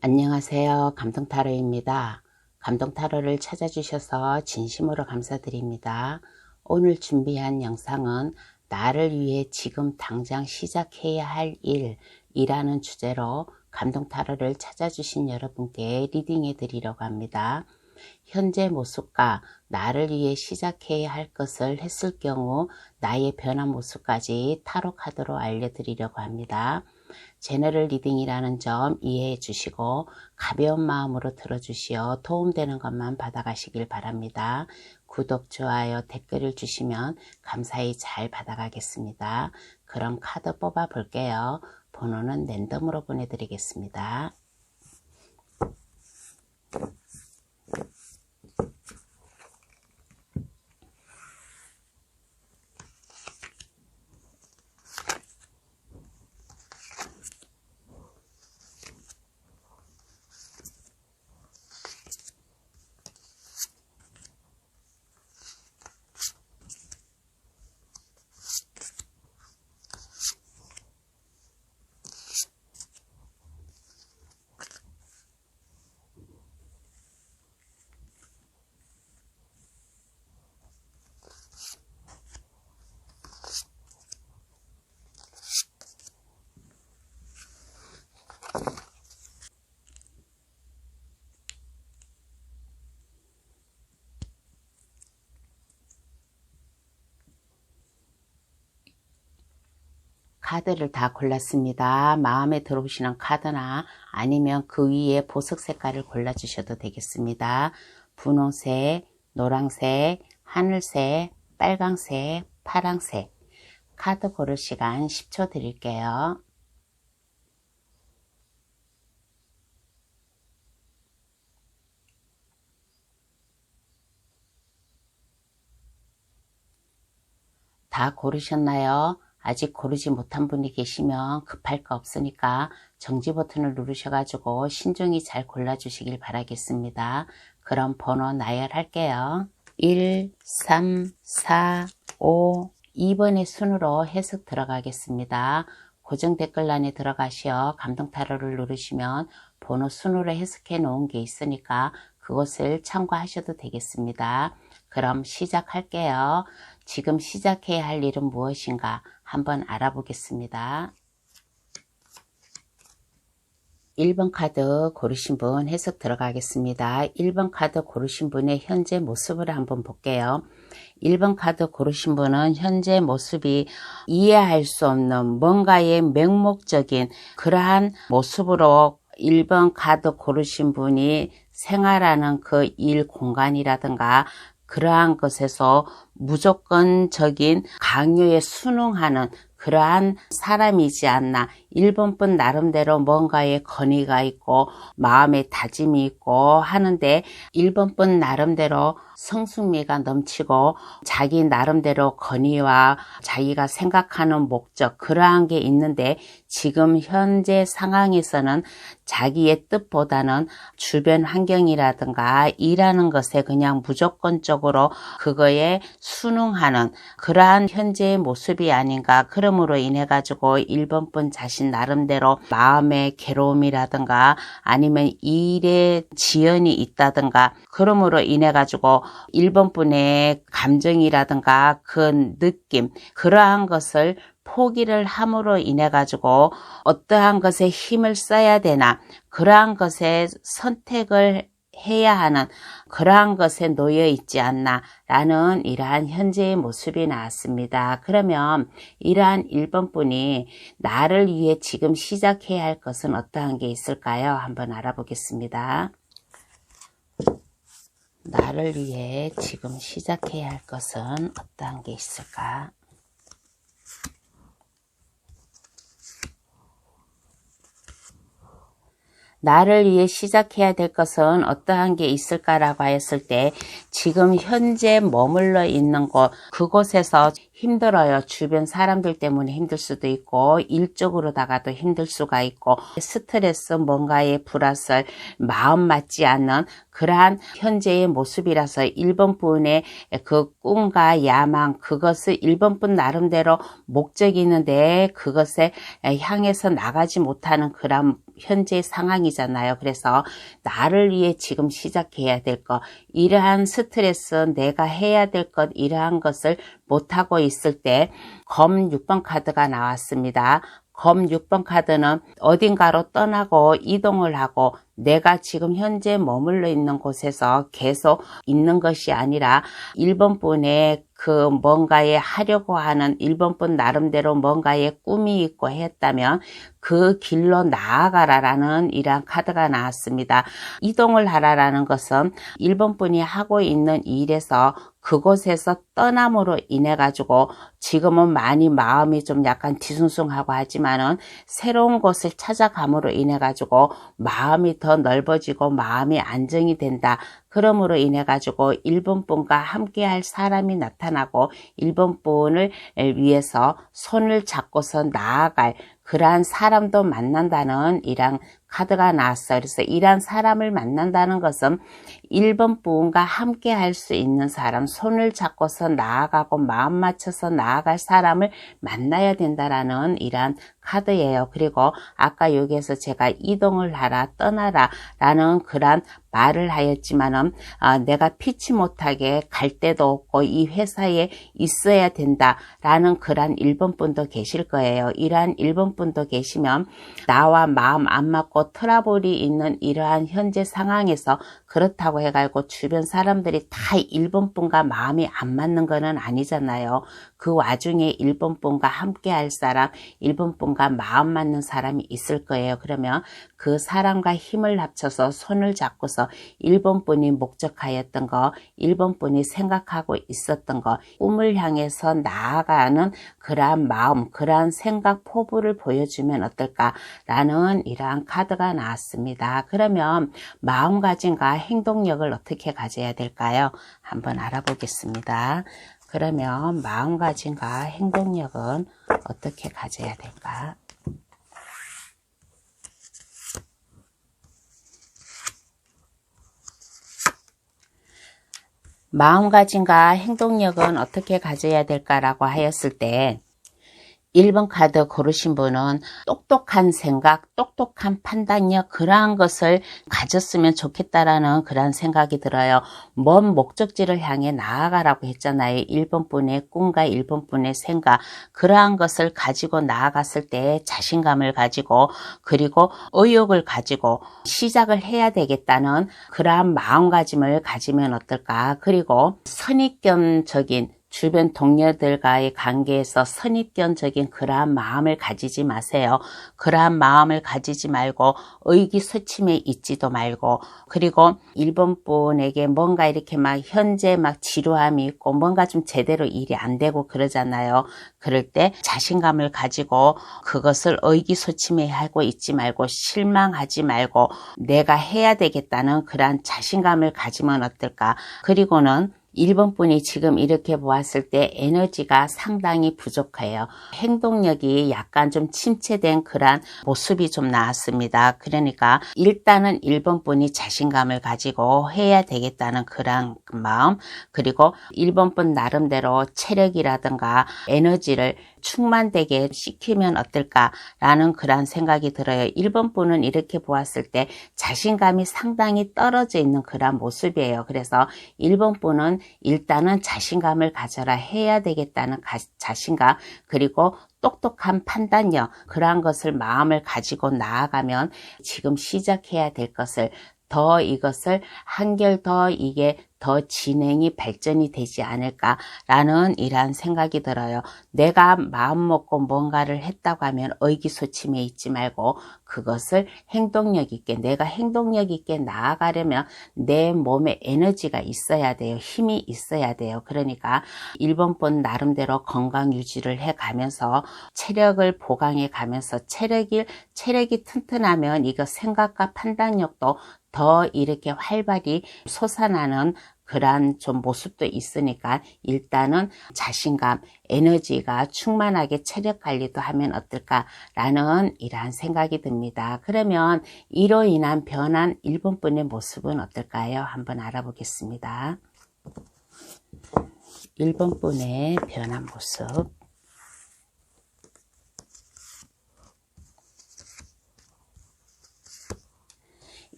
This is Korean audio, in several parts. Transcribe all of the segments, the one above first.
안녕하세요. 감동타로입니다. 감동타로를 찾아주셔서 진심으로 감사드립니다. 오늘 준비한 영상은 나를 위해 지금 당장 시작해야 할 일이라는 주제로 감동타로를 찾아주신 여러분께 리딩해 드리려고 합니다. 현재 모습과 나를 위해 시작해야 할 것을 했을 경우 나의 변한 모습까지 타로 카드로 알려드리려고 합니다. 제너럴 리딩이라는 점 이해해 주시고 가벼운 마음으로 들어주시어 도움되는 것만 받아가시길 바랍니다. 구독, 좋아요, 댓글을 주시면 감사히 잘 받아가겠습니다. 그럼 카드 뽑아 볼게요. 번호는 랜덤으로 보내드리겠습니다. 카드를 다 골랐습니다. 마음에 들어오시는 카드나 아니면 그 위에 보석 색깔을 골라주셔도 되겠습니다. 분홍색, 노란색, 하늘색, 빨강색, 파랑색. 카드 고를 시간 10초 드릴게요. 다 고르셨나요? 아직 고르지 못한 분이 계시면 급할 거 없으니까 정지 버튼을 누르셔가지고 신중히 잘 골라주시길 바라겠습니다. 그럼 번호 나열할게요. 1, 3, 4, 5, 2번의 순으로 해석 들어가겠습니다. 고정 댓글란에 들어가시어 감동타로를 누르시면 번호 순으로 해석해 놓은 게 있으니까 그것을 참고하셔도 되겠습니다. 그럼 시작할게요. 지금 시작해야 할 일은 무엇인가 한번 알아보겠습니다. 1번 카드 고르신 분 해석 들어가겠습니다. 1번 카드 고르신 분의 현재 모습을 한번 볼게요. 1번 카드 고르신 분은 현재 모습이 이해할 수 없는 뭔가의 맹목적인 그러한 모습으로 1번 카드 고르신 분이 생활하는 그 일 공간이라든가 그러한 것에서 무조건적인 강요에 순응하는 그러한 사람이지 않나. 1번 분 나름대로 뭔가에 건의가 있고 마음에 다짐이 있고 하는데 1번 분 나름대로 성숙미가 넘치고 자기 나름대로 건의와 자기가 생각하는 목적 그러한 게 있는데 지금 현재 상황에서는 자기의 뜻보다는 주변 환경이라든가 일하는 것에 그냥 무조건적으로 그거에 순응하는 그러한 현재의 모습이 아닌가. 그러므로 인해 가지고 1번 분 자신 나름대로 마음의 괴로움이라든가 아니면 일에 지연이 있다든가 그러므로 인해 가지고 1번 분의 감정이라든가 그 느낌 그러한 것을 포기를 함으로 인해 가지고 어떠한 것에 힘을 써야 되나 그러한 것에 선택을 해야 하는 그러한 것에 놓여 있지 않나 라는 이러한 현재의 모습이 나왔습니다. 그러면 이러한 1번 분이 나를 위해 지금 시작해야 할 것은 어떠한 게 있을까요? 한번 알아보겠습니다. 나를 위해 지금 시작해야 할 것은 어떠한 게 있을까? 나를 위해 시작해야 될 것은 어떠한 게 있을까라고 하였을 때 지금 현재 머물러 있는 곳 그곳에서 힘들어요. 주변 사람들 때문에 힘들 수도 있고 일적으로다가도 힘들 수가 있고 스트레스, 뭔가의 불화설, 마음 맞지 않는 그러한 현재의 모습이라서 1번 분의 그 꿈과 야망, 그것을 1번 분 나름대로 목적이 있는데 그것에 향해서 나가지 못하는 그런 현재 상황이잖아요. 그래서 나를 위해 지금 시작해야 될 것, 이러한 스트레스, 내가 해야 될 것, 이러한 것을 못하고 있을 때 검 6번 카드가 나왔습니다. 검 6번 카드는 어딘가로 떠나고 이동을 하고 내가 지금 현재 머물러 있는 곳에서 계속 있는 것이 아니라 1번 분의 그 뭔가에 하려고 하는 1번 분 나름대로 뭔가에 꿈이 있고 했다면 그 길로 나아가라라는 이러한 카드가 나왔습니다. 이동을 하라라는 것은 1번 분이 하고 있는 일에서 그곳에서 떠남으로 인해 가지고 지금은 많이 마음이 좀 약간 뒤숭숭하고 하지만은 새로운 곳을 찾아감으로 인해 가지고 마음이 더 넓어지고 마음이 안정이 된다. 그러므로 인해 가지고 1번 분과 함께 할 사람이 나타나고 1번 분을 위해서 손을 잡고서 나아갈 그러한 사람도 만난다는 이런 카드가 나왔어요. 그래서 이러한 사람을 만난다는 것은 1번 분과 함께 할 수 있는 사람, 손을 잡고서 나아가고 마음 맞춰서 나아갈 사람을 만나야 된다라는 이러한 카드예요. 그리고 아까 여기에서 제가 이동을 하라, 떠나라 라는 그런 말을 하였지만은 내가 피치 못하게 갈 데도 없고 이 회사에 있어야 된다라는 그런 1번 분도 계실 거예요. 이러한 1번 분도 계시면 나와 마음 안 맞고 트러블이 있는 이러한 현재 상황에서 그렇다고 해가지고 주변 사람들이 다 1번 분과 마음이 안 맞는 거는 아니잖아요. 그 와중에 1번 분과 함께 할 사람, 1번 분과 마음 맞는 사람이 있을 거예요. 그러면 그 사람과 힘을 합쳐서 손을 잡고서 1번 분이 목적하였던 거, 1번 분이 생각하고 있었던 거, 꿈을 향해서 나아가는 그러한 마음, 그러한 생각 포부를 보여주면 어떨까라는 이러한 카드가 나왔습니다. 그러면 마음가짐과 행동력을 어떻게 가져야 될까요? 한번 알아보겠습니다. 그러면 마음가짐과 행동력은 어떻게 가져야 될까? 마음가짐과 행동력은 어떻게 가져야 될까라고 하였을 때 1번 카드 고르신 분은 똑똑한 생각, 똑똑한 판단력 그러한 것을 가졌으면 좋겠다라는 그런 생각이 들어요. 먼 목적지를 향해 나아가라고 했잖아요. 1번 분의 꿈과 1번 분의 생각 그러한 것을 가지고 나아갔을 때 자신감을 가지고 그리고 의욕을 가지고 시작을 해야 되겠다는 그러한 마음가짐을 가지면 어떨까. 그리고 선입견적인 주변 동료들과의 관계에서 선입견적인 그러한 마음을 가지지 마세요. 그러한 마음을 가지지 말고 의기소침해 있지도 말고 그리고 1번 분에게 뭔가 이렇게 막 현재 막 지루함이 있고 뭔가 좀 제대로 일이 안 되고 그러잖아요. 그럴 때 자신감을 가지고 그것을 의기소침해 하고 있지 말고 실망하지 말고 내가 해야 되겠다는 그러한 자신감을 가지면 어떨까. 그리고는 1번 분이 지금 이렇게 보았을 때 에너지가 상당히 부족해요. 행동력이 약간 좀 침체된 그런 모습이 좀 나왔습니다. 그러니까 일단은 1번 분이 자신감을 가지고 해야 되겠다는 그런 마음 그리고 1번 분 나름대로 체력이라든가 에너지를 충만되게 시키면 어떨까라는 그런 생각이 들어요. 1번 분은 이렇게 보았을 때 자신감이 상당히 떨어져 있는 그런 모습이에요. 그래서 1번 분은 일단은 자신감을 가져라 해야 되겠다는 자신감 그리고 똑똑한 판단력 그러한 것을 마음을 가지고 나아가면 지금 시작해야 될 것을 더 이것을 한결 더 이게 더 진행이 발전이 되지 않을까라는 이러한 생각이 들어요. 내가 마음 먹고 뭔가를 했다고 하면 의기소침해 있지 말고 그것을 행동력 있게 내가 행동력 있게 나아가려면 내 몸에 에너지가 있어야 돼요. 힘이 있어야 돼요. 그러니까 1번 분 나름대로 건강 유지를 해가면서 체력을 보강해 가면서 체력이 튼튼하면 이거 생각과 판단력도 더 이렇게 활발히 솟아나는 그러한 좀 모습도 있으니까 일단은 자신감, 에너지가 충만하게 체력 관리도 하면 어떨까라는 이러한 생각이 듭니다. 그러면 이로 인한 변한 1번 분의 모습은 어떨까요? 한번 알아보겠습니다. 1번 분의 변한 모습.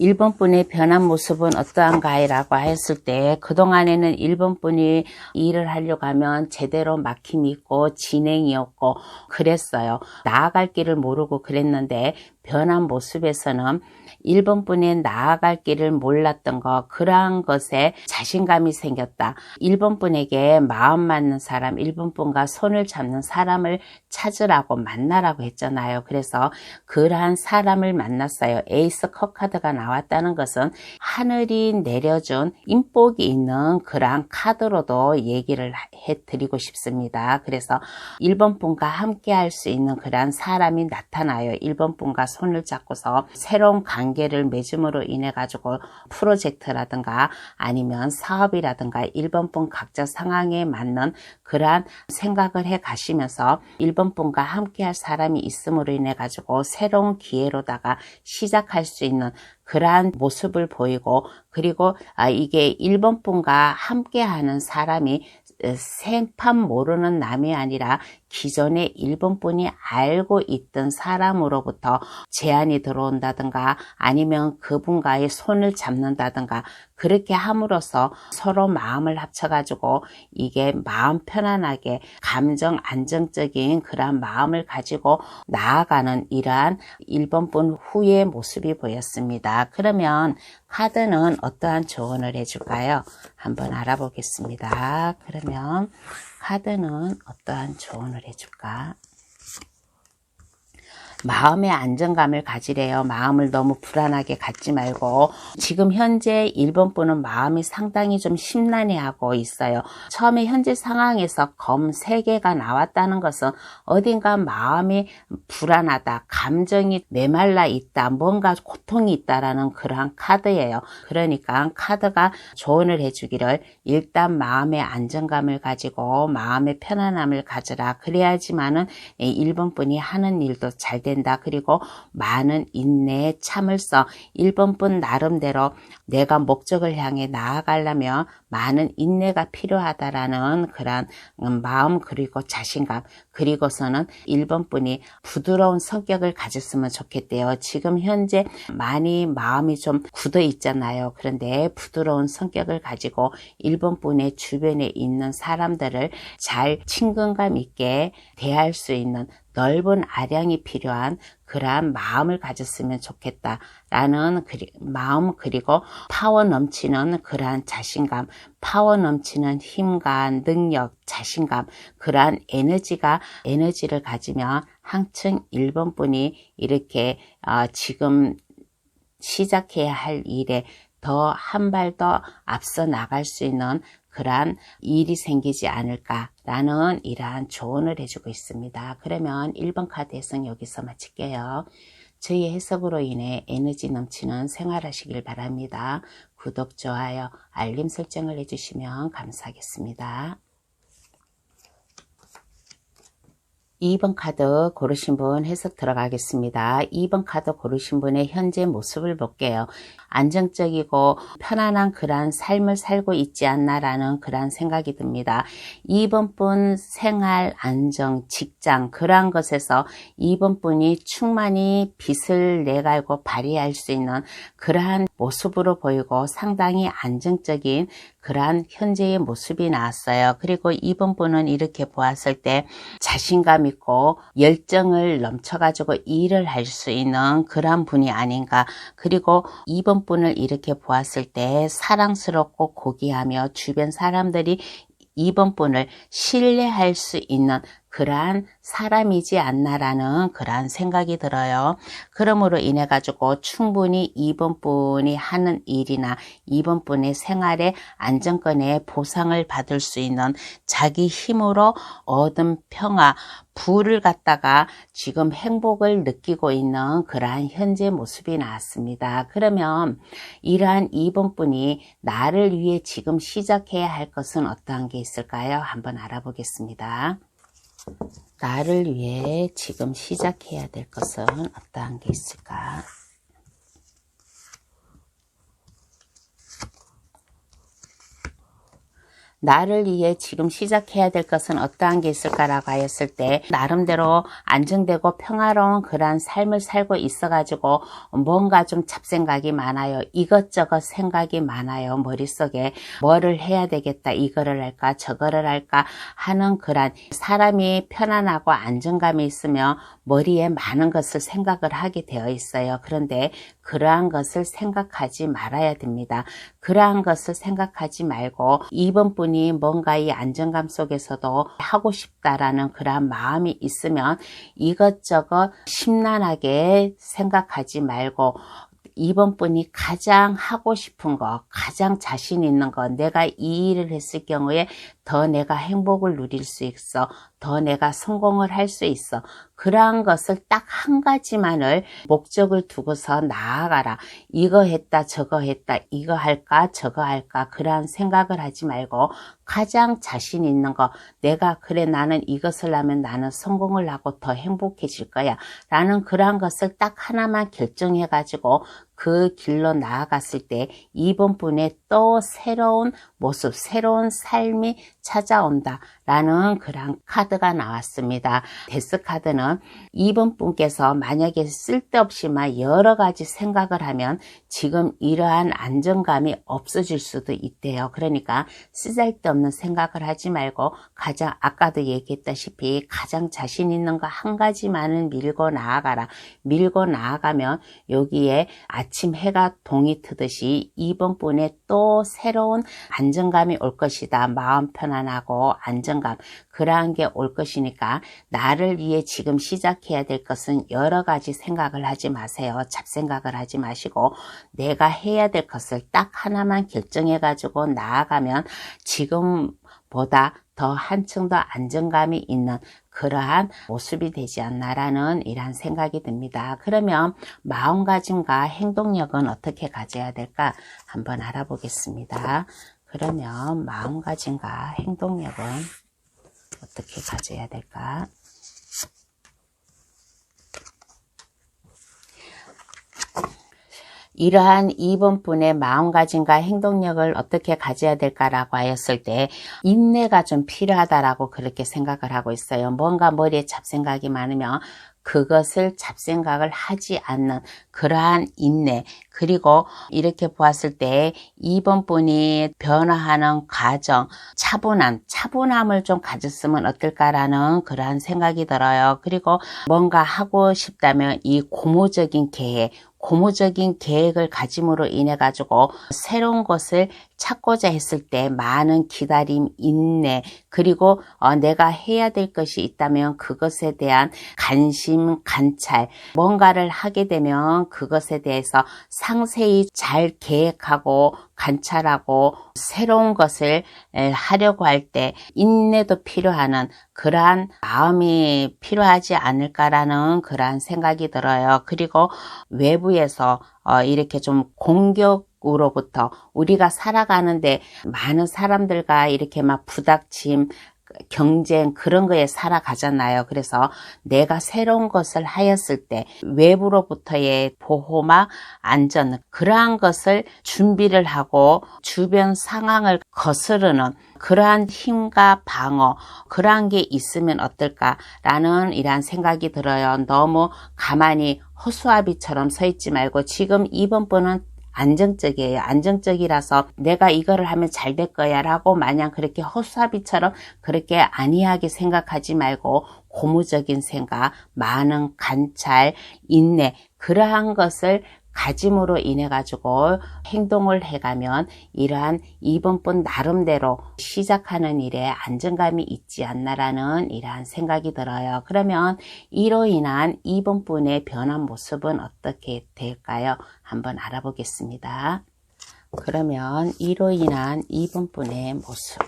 1번 분의 변한 모습은 어떠한가요? 라고 했을 때 그동안에는 1번 분이 일을 하려고 하면 제대로 막힘이 있고 진행이 없고 그랬어요. 나아갈 길을 모르고 그랬는데 변한 모습에서는 1번 분의 나아갈 길을 몰랐던 것, 그러한 것에 자신감이 생겼다. 1번 분에게 마음 맞는 사람, 1번 분과 손을 잡는 사람을 찾으라고 만나라고 했잖아요. 그래서 그러한 사람을 만났어요. 에이스 컵 카드가 나왔다는 것은 하늘이 내려준 인복이 있는 그러한 카드로도 얘기를 해드리고 싶습니다. 그래서 1번 분과 함께 할 수 있는 그러한 사람이 나타나요. 1번 분과 손을 잡고서 새로운 관계를 맺음으로 인해 가지고 프로젝트라든가 아니면 사업이라든가 1번 분 각자 상황에 맞는 그러한 생각을 해 가시면서 1번 분과 함께 할 사람이 있음으로 인해 가지고 새로운 기회로다가 시작할 수 있는 그러한 모습을 보이고, 그리고 이게 1번 분과 함께 하는 사람이 생판 모르는 남이 아니라 기존에 1번 분이 알고 있던 사람으로부터 제안이 들어온다든가 아니면 그분과의 손을 잡는다든가 그렇게 함으로써 서로 마음을 합쳐가지고 이게 마음 편안하게 감정 안정적인 그런 마음을 가지고 나아가는 이러한 1번 분 후의 모습이 보였습니다. 그러면 카드는 어떠한 조언을 해줄까요? 한번 알아보겠습니다. 그러면 카드는 어떠한 조언을 해줄까? 마음의 안정감을 가지래요. 마음을 너무 불안하게 갖지 말고, 지금 현재 1번 분은 마음이 상당히 좀 심란해하고 있어요. 처음에 현재 상황에서 검 3개가 나왔다는 것은 어딘가 마음이 불안하다, 감정이 메말라 있다, 뭔가 고통이 있다라는 그러한 카드예요. 그러니까 카드가 조언을 해주기를 일단 마음의 안정감을 가지고 마음의 편안함을 가져라. 그래야지만은 1번 분이 하는 일도 잘 된다. 그리고 많은 인내, 참을성, 1번 분 나름대로 내가 목적을 향해 나아가려면 많은 인내가 필요하다라는 그런 마음, 그리고 자신감, 그리고서는 1번 분이 부드러운 성격을 가졌으면 좋겠대요. 지금 현재 많이 마음이 좀 굳어 있잖아요. 그런데 부드러운 성격을 가지고 1번 분의 주변에 있는 사람들을 잘 친근감 있게 대할 수 있는 넓은 아량이 필요한 그러한 마음을 가졌으면 좋겠다라는 마음, 그리고 파워 넘치는 그러한 자신감, 파워 넘치는 힘과 능력, 자신감, 그러한 에너지를 가지면 한층 1번 분이 이렇게 지금 시작해야 할 일에 더 한 발 더 앞서 나갈 수 있는 그러한 일이 생기지 않을까라는 이러한 조언을 해주고 있습니다. 그러면 1번 카드 해석 여기서 마칠게요. 저희 해석으로 인해 에너지 넘치는 생활하시길 바랍니다. 구독, 좋아요, 알림 설정을 해주시면 감사하겠습니다. 2번 카드 고르신 분 해석 들어가겠습니다. 2번 카드 고르신 분의 현재 모습을 볼게요. 안정적이고 편안한 그러한 삶을 살고 있지 않나라는 그러한 생각이 듭니다. 2번 분 생활, 안정, 직장 그러한 것에서 2번 분이 충만히 빛을 내갈고 발휘할 수 있는 그러한 모습으로 보이고 상당히 안정적인 그러한 현재의 모습이 나왔어요. 그리고 2번 분은 이렇게 보았을 때 자신감 있고 열정을 넘쳐가지고 일을 할 수 있는 그러한 분이 아닌가. 그리고 2번 분을 이렇게 보았을 때 사랑스럽고 고귀하며 주변 사람들이 2번 분을 신뢰할 수 있는 그러한 사람이지 않나라는 그러한 생각이 들어요. 그러므로 인해 가지고 충분히 이번 분이 하는 일이나 이번 분의 생활의 안정권에 보상을 받을 수 있는 자기 힘으로 얻은 평화, 부를 갖다가 지금 행복을 느끼고 있는 그러한 현재 모습이 나왔습니다. 그러면 이러한 이번 분이 나를 위해 지금 시작해야 할 것은 어떠한 게 있을까요? 한번 알아보겠습니다. 나를 위해 지금 시작해야 될 것은 어떠한 게 있을까? 나를 위해 지금 시작해야 될 것은 어떠한 게 있을까라고 하였을 때 나름대로 안정되고 평화로운 그러한 삶을 살고 있어가지고 뭔가 좀 잡생각이 많아요. 이것저것 생각이 많아요. 머릿속에 뭐를 해야 되겠다, 이거를 할까 저거를 할까 하는 그러한 사람이 편안하고 안정감이 있으면 머리에 많은 것을 생각을 하게 되어 있어요. 그런데 그러한 것을 생각하지 말아야 됩니다. 그러한 것을 생각하지 말고 이번 분이 뭔가 이 안정감 속에서도 하고 싶다라는 그러한 마음이 있으면 이것저것 심란하게 생각하지 말고 이번 분이 가장 하고 싶은 거, 가장 자신 있는 거, 내가 이 일을 했을 경우에 더 내가 행복을 누릴 수 있어, 더 내가 성공을 할 수 있어, 그러한 것을 딱 한 가지만을 목적을 두고서 나아가라. 이거 했다 저거 했다, 이거 할까 저거 할까, 그러한 생각을 하지 말고 가장 자신 있는 거, 내가 그래 나는 이것을 하면 나는 성공을 하고 더 행복해질 거야 라는 그러한 것을 딱 하나만 결정해 가지고 그 길로 나아갔을 때 이번 분의 또 새로운 모습, 새로운 삶이 찾아온다 라는 그런 카드가 나왔습니다. 데스 카드는 이번 분께서 만약에 쓸데없이만 여러 가지 생각을 하면 지금 이러한 안정감이 없어질 수도 있대요. 그러니까 쓰잘데없는 생각을 하지 말고 가장 아까도 얘기했다시피 가장 자신 있는 거 한 가지만은 밀고 나아가라. 밀고 나아가면 여기에 아침 해가 동이 트듯이 이번 분의 또 새로운 안정감이 올 것이다. 마음 편안하고 안정감, 그러한 게 올 것이니까 나를 위해 지금 시작해야 될 것은 여러 가지 생각을 하지 마세요. 잡생각을 하지 마시고 내가 해야 될 것을 딱 하나만 결정해 가지고 나아가면 지금보다 더 한층 더 안정감이 있는 그러한 모습이 되지 않나라는 이러한 생각이 듭니다. 그러면 마음가짐과 행동력은 어떻게 가져야 될까 한번 알아보겠습니다. 그러면 마음가짐과 행동력은 어떻게 가져야 될까? 이러한 이번 분의 마음가짐과 행동력을 어떻게 가져야 될까라고 하였을 때 인내가 좀 필요하다라고 그렇게 생각을 하고 있어요. 뭔가 머리에 잡생각이 많으면 그것을 잡생각을 하지 않는 그러한 인내, 그리고 이렇게 보았을 때 이번 분이 변화하는 과정, 차분함을 좀 가졌으면 어떨까라는 그러한 생각이 들어요. 그리고 뭔가 하고 싶다면 이 고무적인 계획을 가짐으로 인해 가지고 새로운 것을 찾고자 했을 때 많은 기다림, 인내, 그리고 내가 해야 될 것이 있다면 그것에 대한 관심, 관찰, 뭔가를 하게 되면 그것에 대해서 상세히 잘 계획하고 관찰하고 새로운 것을 하려고 할 때 인내도 필요한 그러한 마음이 필요하지 않을까라는 그러한 생각이 들어요. 그리고 외부에서 이렇게 좀 공격으로부터 우리가 살아가는데 많은 사람들과 이렇게 막 부닥침, 경쟁 그런 거에 살아가잖아요. 그래서 내가 새로운 것을 하였을 때 외부로부터의 보호막, 안전, 그러한 것을 준비를 하고 주변 상황을 거스르는 그러한 힘과 방어, 그러한 게 있으면 어떨까라는 이러한 생각이 들어요. 너무 가만히 허수아비처럼 서 있지 말고 지금 이번 분은 안정적이에요. 안정적이라서 내가 이거를 하면 잘 될 거야 라고 마냥 그렇게 허수아비처럼 그렇게 안이하게 생각하지 말고 고무적인 생각, 많은 관찰, 인내, 그러한 것을 가짐으로 인해 가지고 행동을 해가면 이러한 2번분 나름대로 시작하는 일에 안정감이 있지 않나라는 이러한 생각이 들어요. 그러면 이로 인한 2번분의 변한 모습은 어떻게 될까요? 한번 알아보겠습니다. 그러면 이로 인한 2번분의 모습,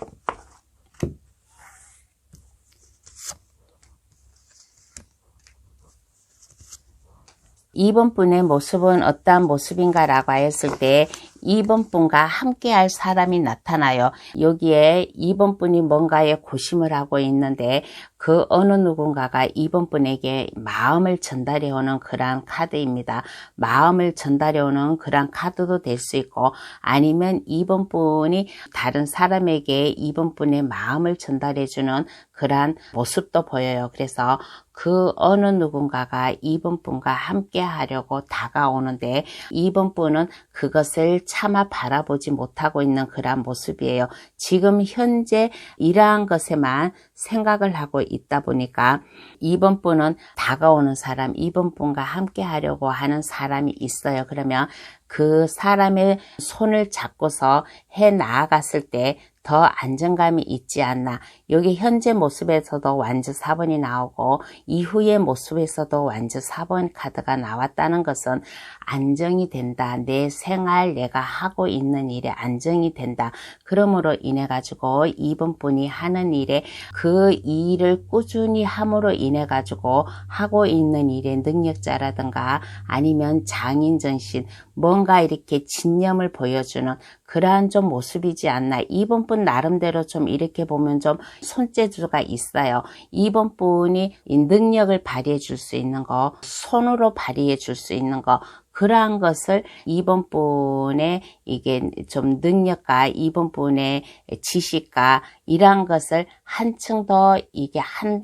2번분의 모습은 어떠한 모습인가 라고 했을 때 2번분과 함께 할 사람이 나타나요. 여기에 2번분이 뭔가에 고심을 하고 있는데 그 어느 누군가가 2번분에게 마음을 전달해 오는 그러한 카드입니다. 마음을 전달해 오는 그러한 카드도 될 수 있고 아니면 2번분이 다른 사람에게 2번분의 마음을 전달해 주는 그러한 모습도 보여요. 그래서 그 어느 누군가가 2번분과 함께 하려고 다가오는데 2번분은 그것을 차마 바라보지 못하고 있는 그러한 모습이에요. 지금 현재 이러한 것에만 생각을 하고 있다 보니까 2번분은 다가오는 사람, 2번분과 함께 하려고 하는 사람이 있어요. 그러면 그 사람의 손을 잡고서 해 나아갔을 때 더 안정감이 있지 않나. 여기 현재 모습에서도 완주 4번이 나오고 이후의 모습에서도 완주 4번 카드가 나왔다는 것은 안정이 된다. 내 생활, 내가 하고 있는 일에 안정이 된다. 그러므로 인해 가지고 2번 분이 하는 일에 그 일을 꾸준히 함으로 인해 가지고 하고 있는 일의 능력자라든가 아니면 장인정신, 뭔가 이렇게 진념을 보여주는 그러한 좀 모습이지 않나. 2번 분 나름대로 좀 이렇게 보면 좀 손재주가 있어요. 2번 분이 능력을 발휘해 줄 수 있는 거, 손으로 발휘해 줄 수 있는 거, 그러한 것을 2번 분의 이게 좀 능력과 2번 분의 지식과 이러한 것을 한층 더 이게 한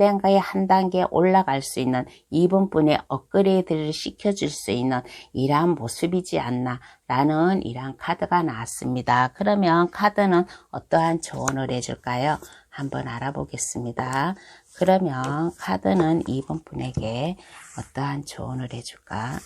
단계 올라갈 수 있는 2번 분의 업그레이드를 시켜줄 수 있는 이러한 모습이지 않나 라는 이러한 카드가 나왔습니다. 그러면 카드는 어떠한 조언을 해줄까요? 한번 알아보겠습니다. 그러면 카드는 2번 분에게 어떠한 조언을 해줄까?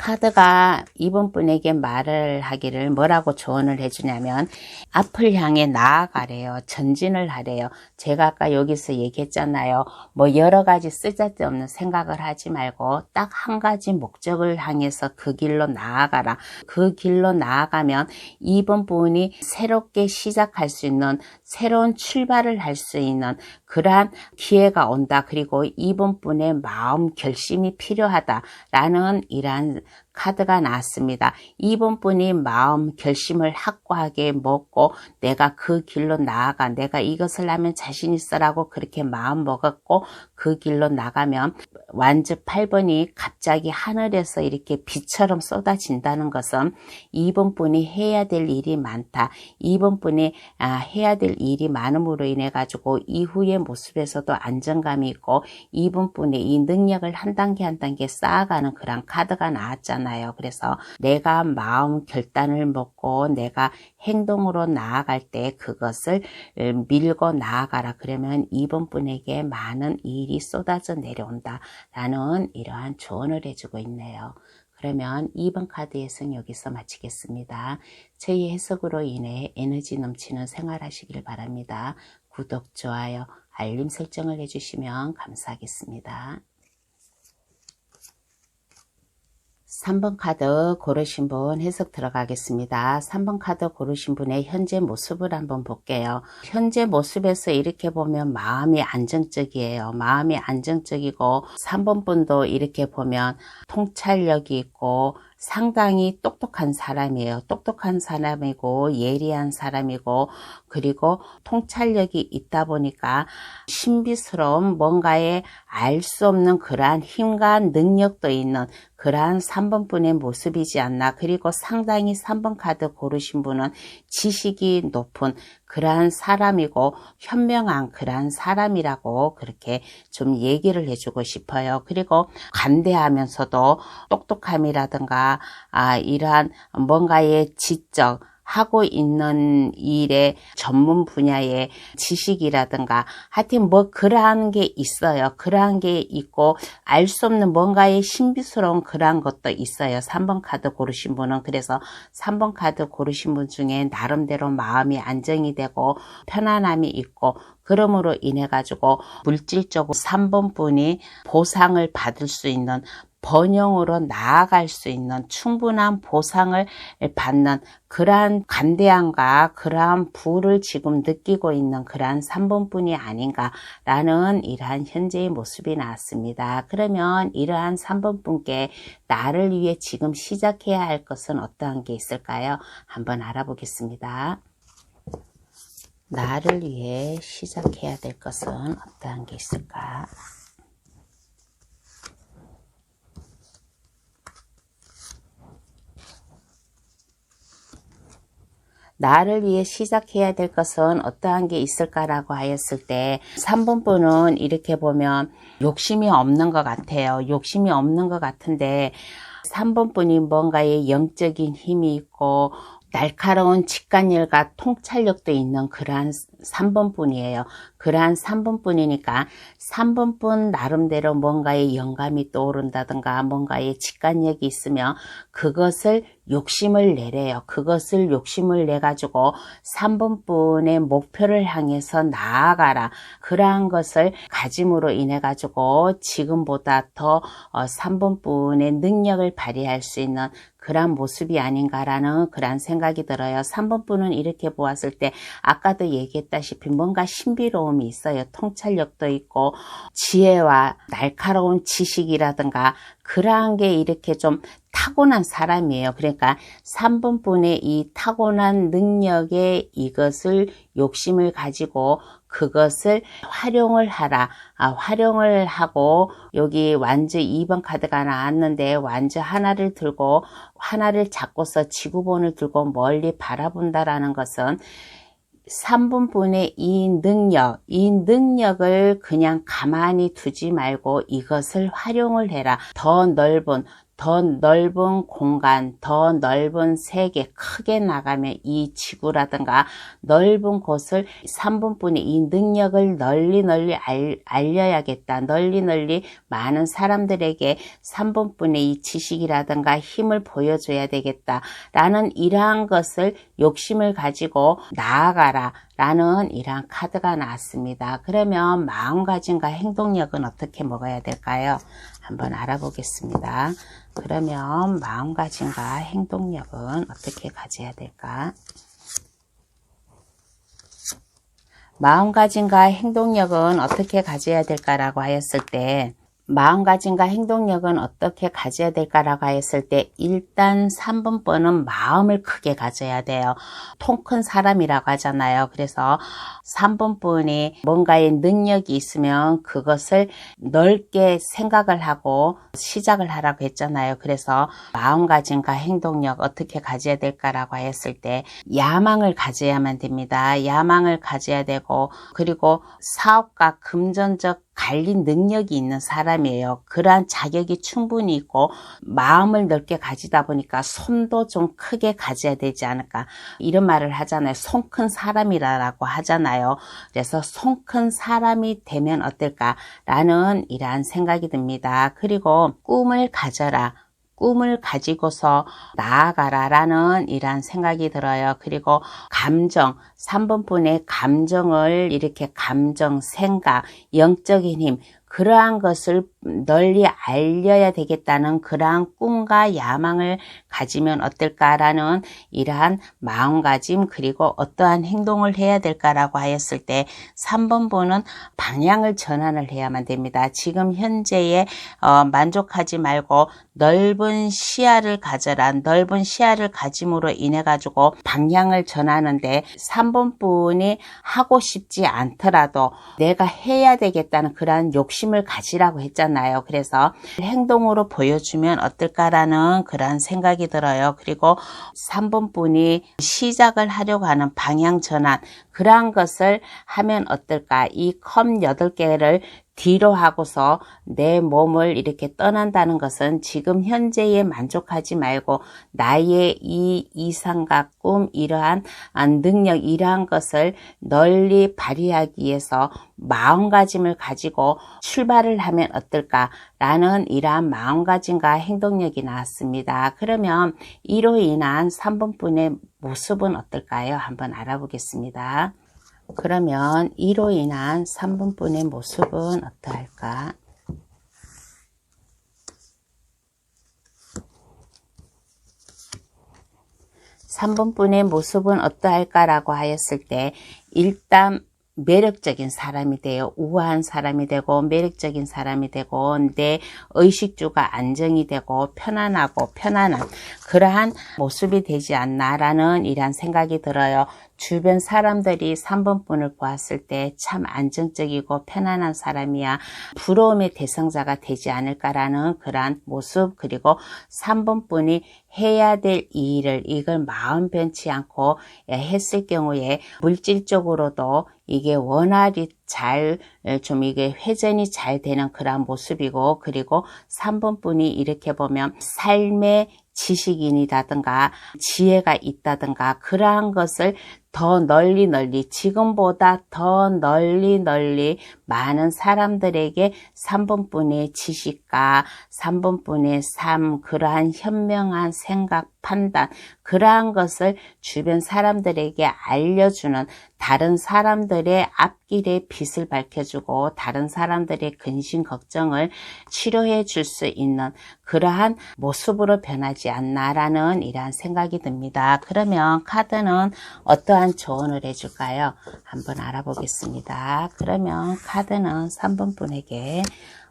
카드가 2번 분에게 말을 하기를 뭐라고 조언을 해주냐면 앞을 향해 나아가래요. 전진을 하래요. 제가 아까 여기서 얘기했잖아요. 뭐 여러 가지 쓰잘데없는 생각을 하지 말고 딱 한 가지 목적을 향해서 그 길로 나아가라. 그 길로 나아가면 2번 분이 새롭게 시작할 수 있는 새로운 출발을 할 수 있는 그러한 기회가 온다. 그리고 2번 분의 마음 결심이 필요하다라는 이러한 카드가 나왔습니다. 2번 분이 마음 결심을 확고하게 먹고 내가 그 길로 나아가, 내가 이것을 하면 자신 있어라고 그렇게 마음 먹었고 그 길로 나가면 완주 8번이 갑자기 하늘에서 이렇게 비처럼 쏟아진다는 것은 2번 분이 해야 될 일이 많다. 2번 분이 해야 될 일이 많음으로 인해 가지고 이후의 모습에서도 안정감이 있고 2번 분의 이 능력을 한 단계 한 단계 쌓아가는 그런 카드가 나왔잖아요. 그래서 내가 마음 결단을 먹고 내가 행동으로 나아갈 때 그것을 밀고 나아가라. 그러면 2번 분에게 많은 일이 쏟아져 내려온다 라는 이러한 조언을 해주고 있네요. 그러면 2번 카드 해석 여기서 마치겠습니다. 저희 해석으로 인해 에너지 넘치는 생활하시길 바랍니다. 구독, 좋아요, 알림 설정을 해주시면 감사하겠습니다. 3번 카드 고르신 분 해석 들어가겠습니다. 3번 카드 고르신 분의 현재 모습을 한번 볼게요. 현재 모습에서 이렇게 보면 마음이 안정적이에요. 마음이 안정적이고 3번 분도 이렇게 보면 통찰력이 있고 상당히 똑똑한 사람이에요. 똑똑한 사람이고 예리한 사람이고 그리고 통찰력이 있다 보니까 신비스러운 뭔가에 알 수 없는 그러한 힘과 능력도 있는 그러한 3번 분의 모습이지 않나. 그리고 상당히 3번 카드 고르신 분은 지식이 높은 그러한 사람이고 현명한 그러한 사람이라고 그렇게 좀 얘기를 해주고 싶어요. 그리고 관대하면서도 똑똑함이라든가 이러한 뭔가의 지적 하고 있는 일의 전문 분야의 지식이라든가 하여튼 뭐 그러한 게 있어요. 그러한 게 있고 알 수 없는 뭔가의 신비스러운 그러한 것도 있어요. 3번 카드 고르신 분은. 그래서 3번 카드 고르신 분 중에 나름대로 마음이 안정이 되고 편안함이 있고 그러므로 인해 가지고 물질적으로 3번 분이 보상을 받을 수 있는 번영으로 나아갈 수 있는 충분한 보상을 받는 그러한 관대함과 그러한 부를 지금 느끼고 있는 그러한 3번 분이 아닌가라는 이러한 현재의 모습이 나왔습니다. 그러면 이러한 3번 분께 나를 위해 지금 시작해야 할 것은 어떠한 게 있을까요? 한번 알아보겠습니다. 나를 위해 시작해야 될 것은 어떠한 게 있을까? 나를 위해 시작해야 될 것은 어떠한 게 있을까라고 하였을 때 3번 분은 이렇게 보면 욕심이 없는 것 같아요. 욕심이 없는 것 같은데 3번 분이 뭔가의 영적인 힘이 있고 날카로운 직관력과 통찰력도 있는 그러한 3번 분이에요. 그러한 3번 분이니까 3번 분 나름대로 뭔가의 영감이 떠오른다든가 뭔가의 직관력이 있으면 그것을 욕심을 내래요. 그것을 욕심을 내가지고 3번 분의 목표를 향해서 나아가라. 그러한 것을 가짐으로 인해 가지고 지금보다 더 3번 분의 능력을 발휘할 수 있는 그러한 모습이 아닌가라는 그러한 생각이 들어요. 3번 분은 이렇게 보았을 때 아까도 얘기했다시피 뭔가 신비로움이 있어요. 통찰력도 있고 지혜와 날카로운 지식이라든가 그러한 게 이렇게 좀 타고난 사람이에요. 그러니까 3번 분의 이 타고난 능력에 이것을 욕심을 가지고 그것을 활용을 하라. 활용을 하고 여기 완주 2번 카드가 나왔는데 완주 하나를 들고 하나를 잡고서 지구본을 들고 멀리 바라본다라는 것은 3번 분의 이 능력을 그냥 가만히 두지 말고 이것을 활용을 해라. 더 넓은 공간, 더 넓은 세계, 크게 나가면 이 지구라든가 넓은 곳을 3번 분의 이 능력을 널리 알려야겠다. 널리 많은 사람들에게 3번 분의 이 지식이라든가 힘을 보여줘야 되겠다. 라는 이러한 것을 욕심을 가지고 나아가라. 라는 이러한 카드가 나왔습니다. 그러면 마음가짐과 행동력은 어떻게 먹어야 될까요? 한번 알아보겠습니다. 그러면 마음가짐과 행동력은 어떻게 가져야 될까? 마음가짐과 행동력은 어떻게 가져야 될까라고 하였을 때 마음가짐과 행동력은 어떻게 가져야 될까라고 했을 때 일단 3번 번은 마음을 크게 가져야 돼요. 통 큰 사람이라고 하잖아요. 그래서 3번 분이 뭔가의 능력이 있으면 그것을 넓게 생각을 하고 시작을 하라고 했잖아요. 그래서 마음가짐과 행동력 어떻게 가져야 될까라고 했을 때 야망을 가져야만 됩니다. 야망을 가져야 되고 그리고 사업과 금전적 관리 능력이 있는 사람이에요. 그러한 자격이 충분히 있고 마음을 넓게 가지다 보니까 손도 좀 크게 가져야 되지 않을까. 이런 말을 하잖아요. 손 큰 사람이라고 하잖아요. 그래서 손 큰 사람이 되면 어떨까라는 이러한 생각이 듭니다. 그리고 꿈을 가져라. 꿈을 가지고서 나아가라라는 이러한 생각이 들어요. 그리고 감정, 3번 분의 감정을 이렇게 감정, 생각, 영적인 힘 그러한 것을 널리 알려야 되겠다는 그러한 꿈과 야망을 가지면 어떨까라는 이러한 마음가짐 그리고 어떠한 행동을 해야 될까라고 하였을 때 3번 분은 방향을 전환을 해야만 됩니다. 지금 현재에 만족하지 말고 넓은 시야를 가져라. 넓은 시야를 가짐으로 인해 가지고 방향을 전하는데 3번 분이 하고 싶지 않더라도 내가 해야 되겠다는 그러한 욕심을 가지라고 했잖아요. 그래서 행동으로 보여주면 어떨까라는 그런 생각이 들어요. 그리고 3번 분이 시작을 하려고 하는 방향 전환 그러한 것을 하면 어떨까? 이 컵 8개를 뒤로 하고서 내 몸을 이렇게 떠난다는 것은 지금 현재에 만족하지 말고 나의 이 이상과 꿈, 이러한 능력, 이러한 것을 널리 발휘하기 위해서 마음가짐을 가지고 출발을 하면 어떨까라는 이러한 마음가짐과 행동력이 나왔습니다. 그러면 이로 인한 3번분의 모습은 어떨까요? 한번 알아보겠습니다. 그러면 이로 인한 3번분의 모습은 어떠할까? (3번분의) 모습은 어떠할까라고 하였을 때 일단 매력적인 사람이 돼요. 우아한 사람이 되고 매력적인 사람이 되고 내 의식주가 안정이 되고 편안하고 편안한 그러한 모습이 되지 않나라는 이러한 생각이 들어요. 주변 사람들이 3번분을 보았을 때 참 안정적이고 편안한 사람이야 부러움의 대상자가 되지 않을까라는 그러한 모습, 그리고 3번분이 해야 될 일을 이걸 마음 변치 않고 했을 경우에 물질적으로도 이게 원활히 좀 이게 회전이 잘 되는 그런 모습이고, 그리고 3번분이 이렇게 보면 삶의 지식인이라든가 지혜가 있다든가 그러한 것을 더 널리 지금보다 더 널리 많은 사람들에게 3번분의 지식과 3번분의 삶, 그러한 현명한 생각, 판단, 그러한 것을 주변 사람들에게 알려주는, 다른 사람들의 앞길에 빛을 밝혀주고 다른 사람들의 근심 걱정을 치료해 줄 수 있는 그러한 모습으로 변하지 않나라는 이러한 생각이 듭니다. 그러면 카드는 어떠한 조언을 해줄까요? 한번 알아보겠습니다. 그러면 카드는 3번분에게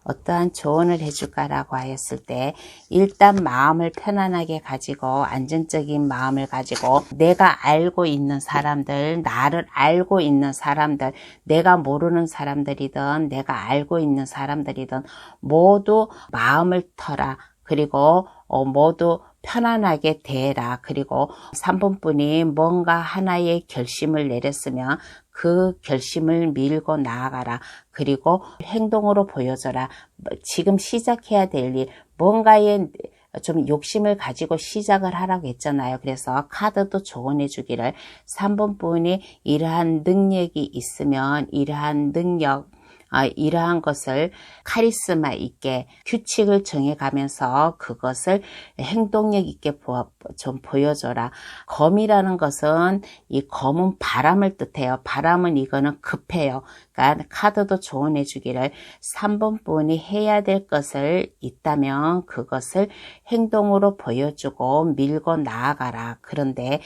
어떠한 조언을 해줄까라고 하였을 때, 일단 마음을 편안하게 가지고 안정적인 마음을 가지고 내가 알고 있는 사람들, 나를 알고 있는 사람들, 내가 모르는 사람들이든 내가 알고 있는 사람들이든 모두 마음을 터라. 그리고 모두 편안하게 대해라. 그리고 3번분이 뭔가 하나의 결심을 내렸으면 그 결심을 밀고 나아가라. 그리고 행동으로 보여줘라. 지금 시작해야 될 일, 뭔가에 좀 욕심을 가지고 시작을 하라고 했잖아요. 그래서 카드도 조언해 주기를 3번분이 이러한 능력이 있으면 이러한 능력, 이러한 것을 카리스마 있게 규칙을 정해가면서 그것을 행동력 있게 좀 보여줘라. 검이라는 것은 이 검은 바람을 뜻해요. 바람은 이거는 급해요. 그러니까 카드도 조언해 주기를 3번분이 해야 될 것을 있다면 그것을 행동으로 보여주고 밀고 나아가라. 그런데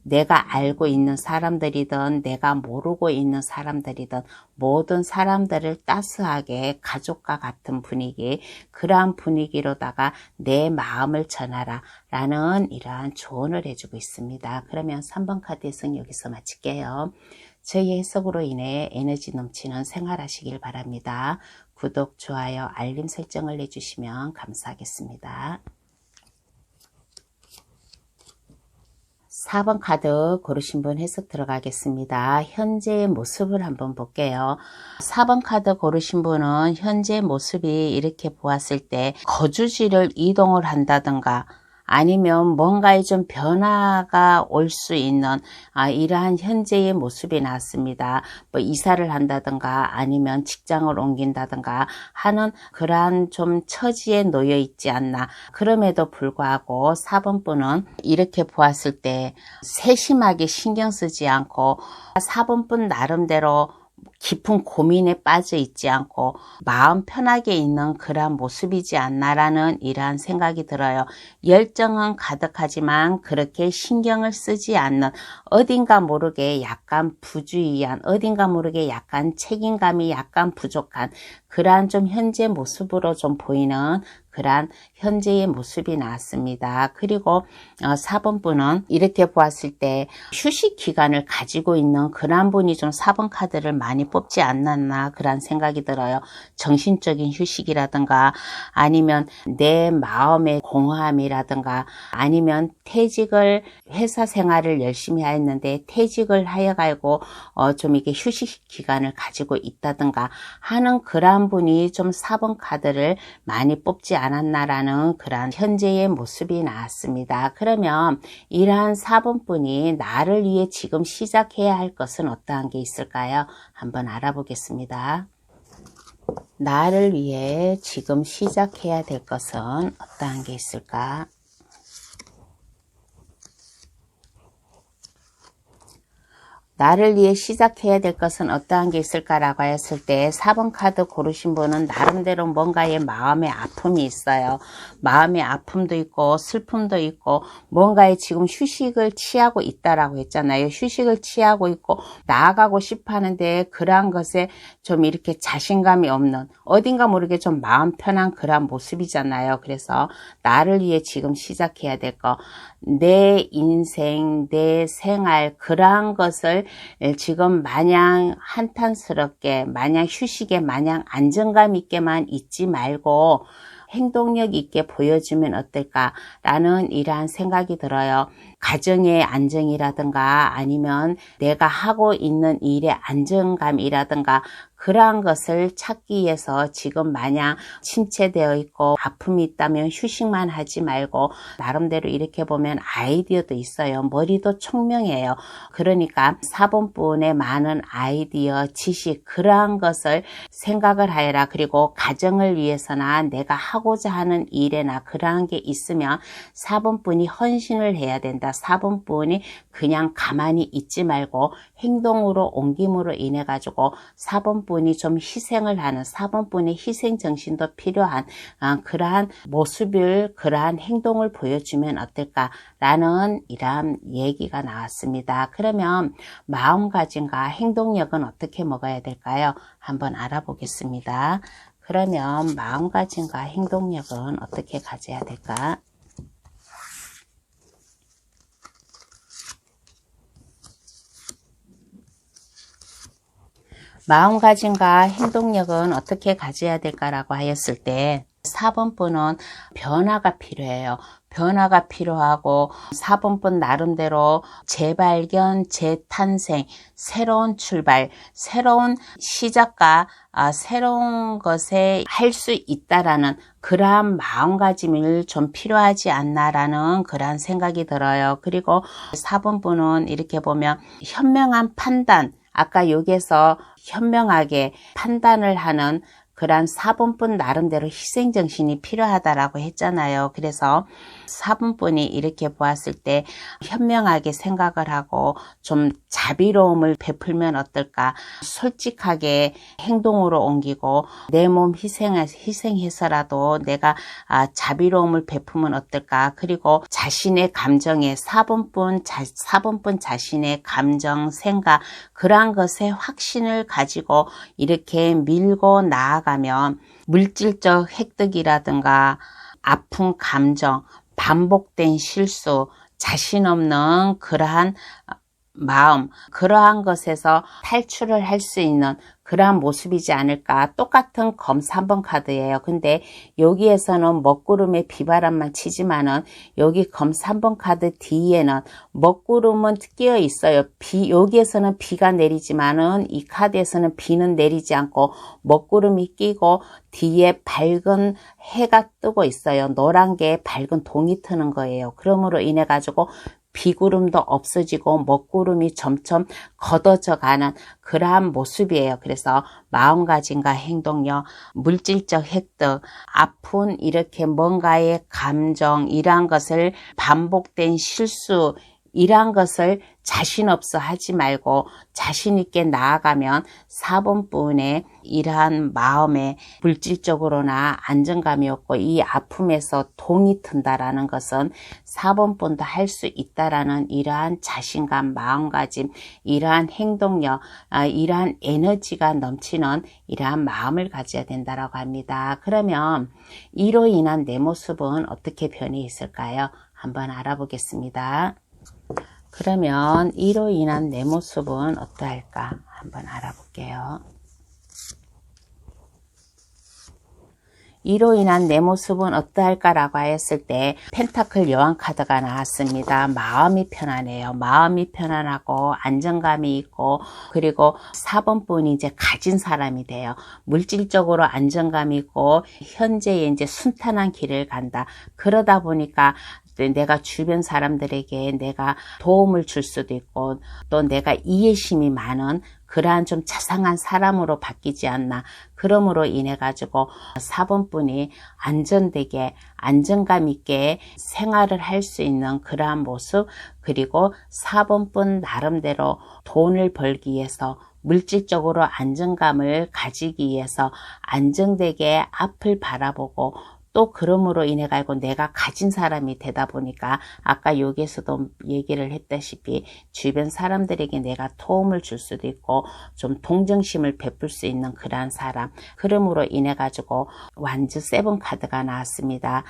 내가 알고 있는 사람들이든 내가 모르고 있는 사람들이든 모든 사람들을 따스하게 가족과 같은 분위기, 그러한 분위기로다가 내 마음을 전하라 라는 이러한 조언을 해주고 있습니다. 그러면 3번 카드 해석 여기서 마칠게요. 저희 해석으로 인해 에너지 넘치는 생활하시길 바랍니다. 구독, 좋아요, 알림 설정을 해주시면 감사하겠습니다. 4번 카드 고르신 분 해석 들어가겠습니다. 현재의 모습을 한번 볼게요. 4번 카드 고르신 분은 현재 모습이 이렇게 보았을 때 거주지를 이동을 한다든가 아니면 뭔가에 좀 변화가 올 수 있는 이러한 현재의 모습이 나왔습니다. 뭐 이사를 한다든가 아니면 직장을 옮긴다든가 하는 그러한 좀 처지에 놓여 있지 않나. 그럼에도 불구하고 4번 분은 이렇게 보았을 때 세심하게 신경 쓰지 않고 4번 분 나름대로 깊은 고민에 빠져 있지 않고 마음 편하게 있는 그러한 모습이지 않나라는 이러한 생각이 들어요. 열정은 가득하지만 그렇게 신경을 쓰지 않는, 어딘가 모르게 약간 부주의한, 어딘가 모르게 약간 책임감이 약간 부족한 그러한 좀 현재 모습으로 좀 보이는 그러한 현재의 모습이 나왔습니다. 그리고 4번 분은 이렇게 보았을 때 휴식 기간을 가지고 있는 그러한 분이 좀 4번 카드를 많이 뽑지 않았나 그런 생각이 들어요. 정신적인 휴식이라든가 아니면 내 마음의 공허함이라든가 아니면 퇴직을 회사 생활을 열심히 했는데 퇴직을 하여가지고 좀 이게 휴식 기간을 가지고 있다든가 하는 그러한 분이 좀 4번 카드를 많이 뽑지 않았나라는 그런 현재의 모습이 나왔습니다. 그러면 이러한 4번 분이 나를 위해 지금 시작해야 할 것은 어떠한 게 있을까요? 한번 알아보겠습니다. 나를 위해 지금 시작해야 될 것은 어떠한 게 있을까? 나를 위해 시작해야 될 것은 어떠한 게 있을까라고 했을 때 4번 카드 고르신 분은 나름대로 뭔가의 마음의 아픔이 있어요. 마음의 아픔도 있고 슬픔도 있고 뭔가에 지금 휴식을 취하고 있다라고 했잖아요. 휴식을 취하고 있고 나아가고 싶어 하는데 그러한 것에 좀 이렇게 자신감이 없는 어딘가 모르게 좀 마음 편한 그러한 모습이잖아요. 그래서 나를 위해 지금 시작해야 될 거, 내 인생, 내 생활 그러한 것을 지금 마냥 한탄스럽게 마냥 휴식에 마냥 안정감 있게만 있지 말고 행동력 있게 보여주면 어떨까라는 이러한 생각이 들어요. 가정의 안정이라든가 아니면 내가 하고 있는 일의 안정감이라든가 그러한 것을 찾기 위해서 지금 마냥 침체되어 있고 아픔이 있다면 휴식만 하지 말고 나름대로 이렇게 보면 아이디어도 있어요. 머리도 총명해요. 그러니까 4번 분의 많은 아이디어, 지식 그러한 것을 생각을 하여라. 그리고 가정을 위해서나 내가 하고자 하는 일에나 그러한 게 있으면 4번 분이 헌신을 해야 된다. 4번 분이 그냥 가만히 있지 말고 행동으로 옮김으로 인해 가지고 4번 분이 좀 희생을 하는 4번 분의 희생 정신도 필요한 그러한 모습을 그러한 행동을 보여주면 어떨까라는 이러한 얘기가 나왔습니다. 그러면 마음가짐과 행동력은 어떻게 먹어야 될까요? 한번 알아보겠습니다. 그러면 마음가짐과 행동력은 어떻게 가져야 될까? 마음가짐과 행동력은 어떻게 가져야 될까라고 하였을 때 4번 분은 변화가 필요해요. 변화가 필요하고 4번 분 나름대로 재발견, 재탄생, 새로운 출발, 새로운 시작과 새로운 것에 할 수 있다라는 그러한 마음가짐을 좀 필요하지 않나라는 그러한 생각이 들어요. 그리고 4번 분은 이렇게 보면 현명한 판단, 아까 여기에서 현명하게 판단을 하는 그러한 4번 분 나름대로 희생정신이 필요하다라고 했잖아요. 그래서 4번 분이 이렇게 보았을 때 현명하게 생각을 하고 좀 자비로움을 베풀면 어떨까? 솔직하게 행동으로 옮기고 내 몸 희생해서라도 내가 자비로움을 베푸면 어떨까? 그리고 자신의 감정에 4번 분 자신의 감정, 생각 그러한 것에 확신을 가지고 이렇게 밀고 나아가면 물질적 획득이라든가 아픈 감정, 반복된 실수, 자신 없는 그러한 마음, 그러한 것에서 탈출을 할 수 있는 그러한 모습이지 않을까. 똑같은 검 3번 카드예요. 근데 여기에서는 먹구름에 비바람만 치지만은 여기 검 3번 카드 뒤에는 먹구름은 끼어 있어요. 여기에서는 비가 내리지만은 이 카드에서는 비는 내리지 않고 먹구름이 끼고 뒤에 밝은 해가 뜨고 있어요. 노란 게 밝은 동이 트는 거예요. 그러므로 인해 가지고 비구름도 없어지고 먹구름이 점점 걷어져 가는 그러한 모습이에요. 그래서 마음가짐과 행동력, 물질적 획득, 아픈 이렇게 뭔가의 감정 이러한 것을 반복된 실수 이러한 것을 자신 없어 하지 말고 자신 있게 나아가면 4번 분의 이러한 마음에 물질적으로나 안정감이 없고 이 아픔에서 동이 튼다라는 것은 4번 분도 할 수 있다라는 이러한 자신감, 마음가짐, 이러한 행동력, 이러한 에너지가 넘치는 이러한 마음을 가져야 된다라고 합니다. 그러면 이로 인한 내 모습은 어떻게 변해 있을까요? 한번 알아보겠습니다. 그러면 이로 인한 내 모습은 어떠할까? 한번 알아볼게요. 이로 인한 내 모습은 어떠할까라고 하였을 때 펜타클 여왕 카드가 나왔습니다. 마음이 편안해요. 마음이 편안하고 안정감이 있고 그리고 4번 분이 이제 가진 사람이 돼요. 물질적으로 안정감이 있고 현재에 이제 순탄한 길을 간다. 그러다 보니까 내가 주변 사람들에게 내가 도움을 줄 수도 있고 또 내가 이해심이 많은 그러한 좀 자상한 사람으로 바뀌지 않나. 그러므로 인해 가지고 4번 분이 안전되게 안정감 있게 생활을 할 수 있는 그러한 모습, 그리고 4번 분 나름대로 돈을 벌기 위해서 물질적으로 안정감을 가지기 위해서 안정되게 앞을 바라보고 또 그러므로 인해 가지고 내가 가진 사람이 되다 보니까 아까 여기에서도 얘기를 했다시피 주변 사람들에게 내가 도움을 줄 수도 있고 좀 동정심을 베풀 수 있는 그러한 사람, 그러므로 인해 가지고 완즈 7 카드가 나왔습니다.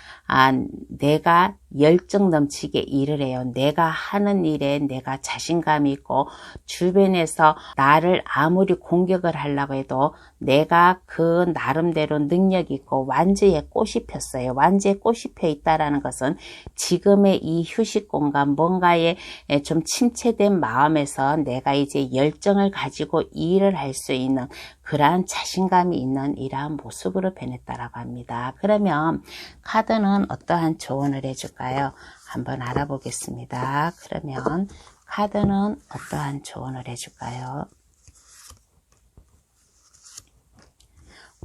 내가 열정 넘치게 일을 해요. 내가 하는 일에 내가 자신감이 있고 주변에서 나를 아무리 공격을 하려고 해도 내가 그 나름대로 능력이 있고 완즈의 꽃이 폈어요. 완즈의 꽃이 펴 있다라는 것은 지금의 이 휴식 공간, 뭔가에 좀 침체된 마음에서 내가 이제 열정을 가지고 일을 할 수 있는 그러한 자신감이 있는 이러한 모습으로 변했다라고 합니다. 그러면 카드는 어떠한 조언을 해줄까요? 한번 알아보겠습니다. 그러면 카드는 어떠한 조언을 해줄까요?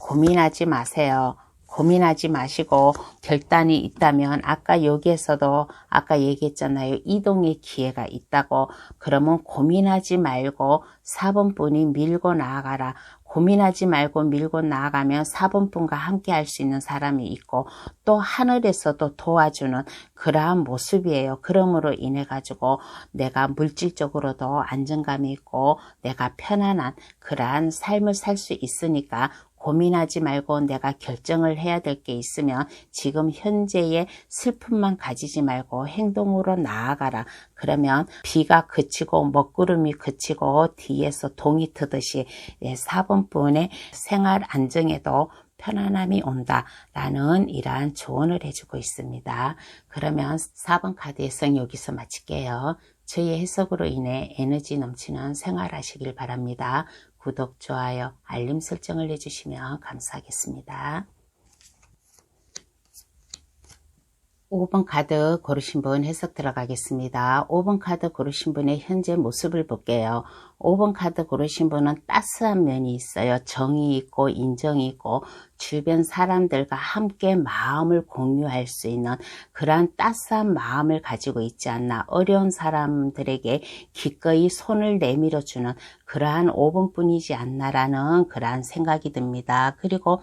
고민하지 마세요. 고민하지 마시고 결단이 있다면 아까 여기에서도 아까 얘기했잖아요. 이동의 기회가 있다고. 그러면 고민하지 말고 4번 분이 밀고 나아가라. 고민하지 말고 밀고 나아가면 4번 분과 함께 할 수 있는 사람이 있고 또 하늘에서도 도와주는 그러한 모습이에요. 그러므로 인해 가지고 내가 물질적으로도 안정감이 있고 내가 편안한 그러한 삶을 살 수 있으니까 고민하지 말고 내가 결정을 해야 될 게 있으면 지금 현재의 슬픔만 가지지 말고 행동으로 나아가라. 그러면 비가 그치고 먹구름이 그치고 뒤에서 동이 트듯이 4번 분의 생활 안정에도 편안함이 온다라는 이러한 조언을 해주고 있습니다. 그러면 4번 카드 해석 여기서 마칠게요. 저희의 해석으로 인해 에너지 넘치는 생활하시길 바랍니다. 구독, 좋아요, 알림 설정을 해주시면 감사하겠습니다. 5번 카드 고르신 분 해석 들어가겠습니다. 5번 카드 고르신 분의 현재 모습을 볼게요. 5번 카드 고르신 분은 따스한 면이 있어요. 정이 있고 인정이 있고 주변 사람들과 함께 마음을 공유할 수 있는 그러한 따스한 마음을 가지고 있지 않나. 어려운 사람들에게 기꺼이 손을 내밀어주는 그러한 5번 분이지 않나라는 그러한 생각이 듭니다. 그리고